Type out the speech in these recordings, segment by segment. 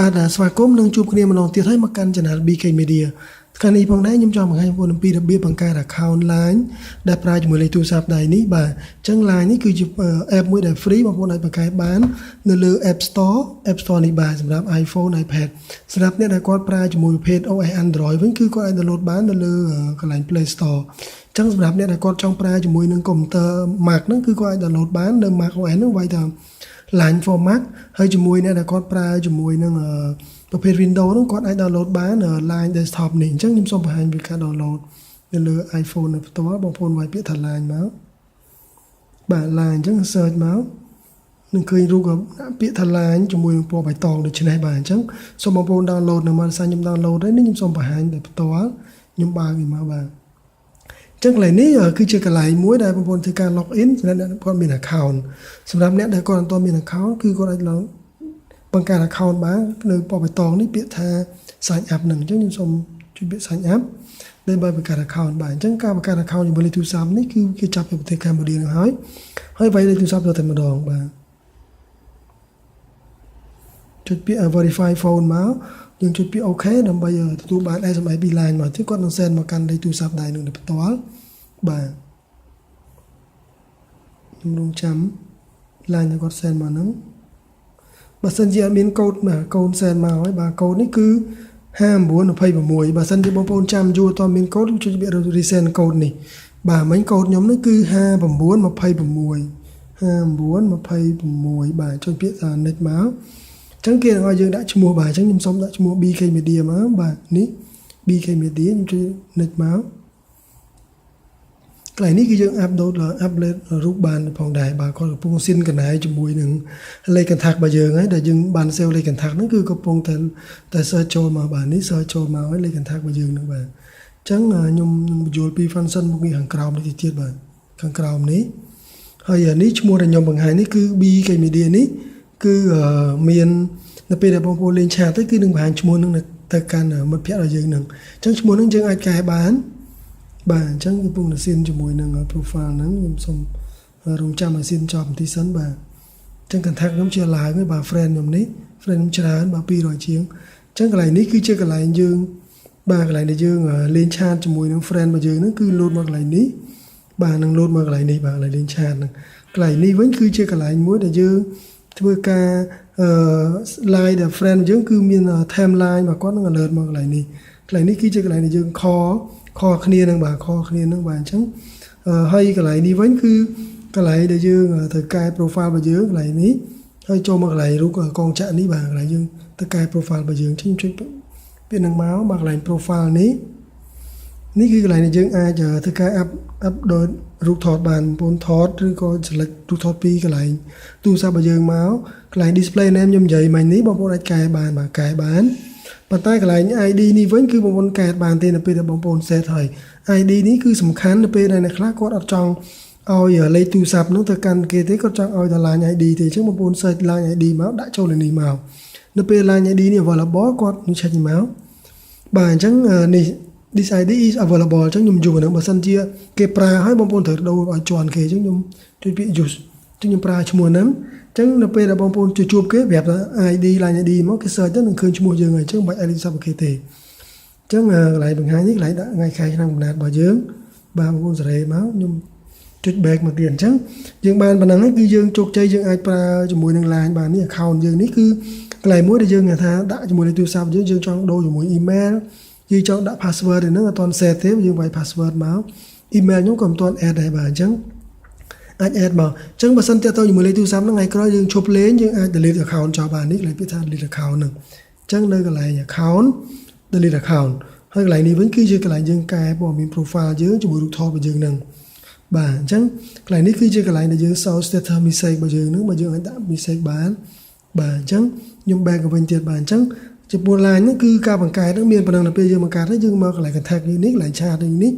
បាទស្វាគមន៍នឹងជួបគ្នាម្ដងទៀតហើយមកកាន់ Channel BK Media ថ្ងៃនេះផងដែរខ្ញុំចង់បង្ហាញបងប្អូនអំពីរបៀបបង្កើត account Line ដែលប្រើជាមួយលេខទូរស័ព្ទដៃនេះបាទអញ្ចឹង Line នេះគឺជា app មួយដែល free បងប្អូនអាចបង្កើតបាននៅលើ App Store នេះបាទសម្រាប់ iPhone iPad សម្រាប់អ្នកដែលគាត់ប្រើជាមួយប្រភេទ OS Android វិញគឺគាត់អាច download បាននៅលើកន្លែង Play Store អញ្ចឹងសម្រាប់អ្នកដែលគាត់ចង់ប្រើជាមួយនឹង computer Mac ហ្នឹងគឺគាត់អាច download បាននៅ Mac OS ហ្នឹងវាយថា Line for Mac ហើយជាមួយអ្នកដែលគាត់ប្រើជាមួយនឹងប្រភេទ Windows ហ្នឹងគាត់អាច download បាន Line desktop នេះអញ្ចឹងខ្ញុំសូមបង្ហាញពីការ download នៅលើ iPhone នៅផ្ទាល់បងប្អូនវាយពាក្យថា Line មកបាទ Line អញ្ចឹង search មកនឹងឃើញរូបពាក្យថា Line ជាមួយនឹងពណ៌បៃតងដូចនេះបាទអញ្ចឹងសូមបងប្អូន download នៅមកសារខ្ញុំ download ហើយនេះខ្ញុំសូមបង្ហាញតែផ្ទាល់ខ្ញុំបើកវាមកបាទចឹងកន្លែងនេះគឺជាកន្លែងមួយដែលបងប្អូនធ្វើការ log in សម្រាប់អ្នកគាត់មាន account សម្រាប់អ្នកដែលគាត់អត់ទាន់មាន account គឺគាត់អាចបង្កើត account បាននៅពណ៌បៃតងនេះពាក្យថា sign up ហ្នឹងអញ្ចឹងខ្ញុំសូមជួយពាក្យ sign up ដើម្បីបង្កើត account បានអញ្ចឹងការបង្កើត account ជាមួយលេខទូរស័ព្ទនេះគឺគេចាប់ពីប្រទេសកម្ពុជានឹងហើយវាយលេខទូរស័ព្ទទៅតែម្ដងបាទចុចពាក្យ verify phone មកយើងចុចពាក្យ OK ដើម្បីទទួលបាន SMS ពី Line មកទៀតគាត់នឹង send មកកាន់លេខទូរស័ព្ទដៃនឹងផ្ទាល់បាទខ្ញុំរងចាំ Line ដែលគាត់ send មកហ្នឹងបើសិនជាអត់មានកូដបាទកូដ send មកហើយបាទកូដនេះគឺ5926បើសិនជាបងប្អូនចាំយូរអត់មានកូដជួយពាក្យ resend កូដនេះបាទមិញកូដខ្ញុំនេះគឺ5926បាទចុចពាក្យថា next មកអញ្ចឹងគេនឹងឲ្យយើងដាក់ឈ្មោះបាទអញ្ចឹងខ្ញុំសូមដាក់ឈ្មោះ BK Media មកបាទនេះ BK Media ខ្ញុំជួយ next មកកន្លែងនេះគឺយើង upload រូបបានផងដែរបាទគាត់កំពុងស៊ីនកណែជាមួយនឹងលេខកន្តាក់របស់យើងហើយដែលយើងបាន save លេខកន្តាក់ហ្នឹងគឺកំពុងតែ search ចូលមកបាទនេះ search ចូលមកហើយលេខកន្តាក់របស់យើងហ្នឹងបាទអញ្ចឹងខ្ញុំបញ្យល់ពី function មុខនេះខាងក្រោមនេះទៀតបាទខាងក្រោមនេះហើយនេះឈ្មោះដែលខ្ញុំបង្ហាញនេះគឺ BK Media នេះគឺមាននៅពេលដែលបងប្អូនលេងឆាតទៅគឺនឹងបង្ហាញឈ្មោះនឹងទៅកាន់មិត្តភ័ក្តិរបស់យើងនឹងអញ្ចឹងឈ្មោះនឹងយើងអាចកែបានបាទអញ្ចឹងកំពុងតែស៊ីនជាមួយនឹង profile ហ្នឹងខ្ញុំសូមរងចាំឲ្យស៊ីនចប់បន្តិចសិនបាទអញ្ចឹង contact ខ្ញុំជាឡើងហើយបាទ friend ខ្ញុំនេះ friend ខ្ញុំច្រើនបាទ200ជាងអញ្ចឹងកន្លែងនេះគឺជាកន្លែងយើងបាទកន្លែងដែលយើងលេងឆាតជាមួយនឹង friend របស់យើងហ្នឹងគឺ load មកកន្លែងនេះបាទនឹង load មកកន្លែងនេះបាទកន្លែងលេងឆាតហ្នឹងកន្លែងនេះវិញគឺជាកន្លែងមួយដែលយើងធ្វើការline ដែល friend យើងគឺមាន timeline របស់គាត់នឹង alert មកកន្លែងនេះគឺជាកន្លែងដែលយើងខគ្នានឹងបាទខគ្នានឹងបាទអញ្ចឹងហើយកន្លែងនេះវិញគឺកន្លែងដែលយើងត្រូវកែ profile របស់យើងកន្លែងនេះហើយចូលមកកន្លែងរូបកងចាក់នេះបាទកន្លែងយើងត្រូវកែ profile របស់យើងជួយពាក្យនឹងមកបាទកន្លែង profile នេះគឺកន្លែងដែលយើងអាចធ្វើការ upload រូបថតបានបងប្អូនថតឬក៏ select រូបថតពីកន្លែងទូរស័ព្ទរបស់យើងមកកន្លែង display name ខ្ញុំនិយាយមិញនេះបងប្អូនអាចកែបានបាទកែបានប៉ុន្តែកន្លែង ID នេះវិញគឺបងប្អូនកែបានទេនៅពេលដែលបងប្អូន set ហើយ ID នេះគឺសំខាន់នៅពេលដែលអ្នកខ្លះគាត់អត់ចង់ឲ្យលេខទូរស័ព្ទនោះទៅកាន់គេទេគាត់ចង់ឲ្យតែ line ID ទេអញ្ចឹងបងប្អូន search line ID មកដាក់ចូលនេះមកនៅពេល line ID នេះ available គាត់នឹង check មកបាទអញ្ចឹងនេះthis ID is available អញ្ចឹងខ្ញុំយកហ្នឹងបើសិនជាគេប្រើហើយបងប្អូនត្រូវដូរឲ្យជាន់គេអញ្ចឹងខ្ញុំជួយពាក្យ use អញ្ចឹងខ្ញុំប្រើឈ្មោះហ្នឹងអញ្ចឹងនៅពេលដែលបងប្អូនជួបគេប្រាប់ថា ID line ID មកគេ search ទៅនឹងឃើញឈ្មោះយើងហើយអញ្ចឹងបាច់ឲ្យលេខទូរស័ព្ទគេទេអញ្ចឹងកន្លែងបង្ហាញនេះកន្លែងដាក់ថ្ងៃខែឆ្នាំកំណើតរបស់យើងបាទបងប្អូនសេរីមកខ្ញុំចុច back មកទៀតអញ្ចឹងយើងបានប៉ុណ្ណឹងហើយគឺយើងជោគជ័យយើងអាចប្រើជាមួយនឹង line បាននេះ account យើងនេះគឺកន្លែងមួយដែលយើងថាដាក់ជាមួយលេខទូរស័ព្ទយើងចង់ដូរជាមួយ email យើងចង់ដាក់ password ឯហ្នឹងអត់ទាន់ set ទេយើងវាយ password មក email ខ្ញុំក៏មិនទាន់ add ដែរបាទអញ្ចឹងអាច add មកអញ្ចឹងបើសិនតើទៅជាមួយលេខទូរស័ព្ទហ្នឹងថ្ងៃក្រោយយើងឈប់លេងយើងអាច delete account ចោលបាននេះកន្លែងពាក្យថា delete account ហ្នឹងអញ្ចឹងនៅកន្លែង account delete account ហើយកន្លែងនេះវិញគឺជាកន្លែងយើងកែព័ត៌មាន profile យើងជាមួយរូបថតរបស់យើងហ្នឹងបាទអញ្ចឹងកន្លែងនេះគឺជាកន្លែងដែលយើងសោ status message របស់យើងហ្នឹងបើយើងអាចដាក់ message បានបាទអញ្ចឹងខ្ញុំ back ទៅវិញទៀតបាទអញ្ចឹងចំពោះ line ហ្នឹងគឺការបង្កើតហ្នឹងមានប៉ុណ្ណឹងដល់ពេលយើងបង្កើតហើយយើងមកកន្លែង contact នេះកន្លែង chat នេះ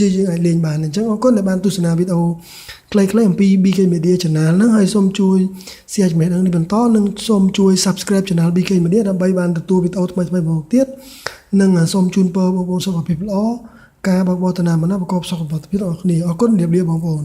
យើងអាចលេងបានអញ្ចឹងអរគុណដែលបានទស្សនាវីដេអូខ្លីៗអំពី BK Media Channel ហ្នឹងហើយសូមជួយ share ចំណេះដឹងនេះបន្តនិងសូមជួយ subscribe Channel BK Media ដើម្បីបានទទួលវីដេអូថ្មីៗមកទៀតនិងសូមជូនពរបងប្អូនសុខភាពល្អការបើកបរតាណាមណាប្រកបសុខភាពទាំងអស់គ្នាអរគុណលាបងប្អូន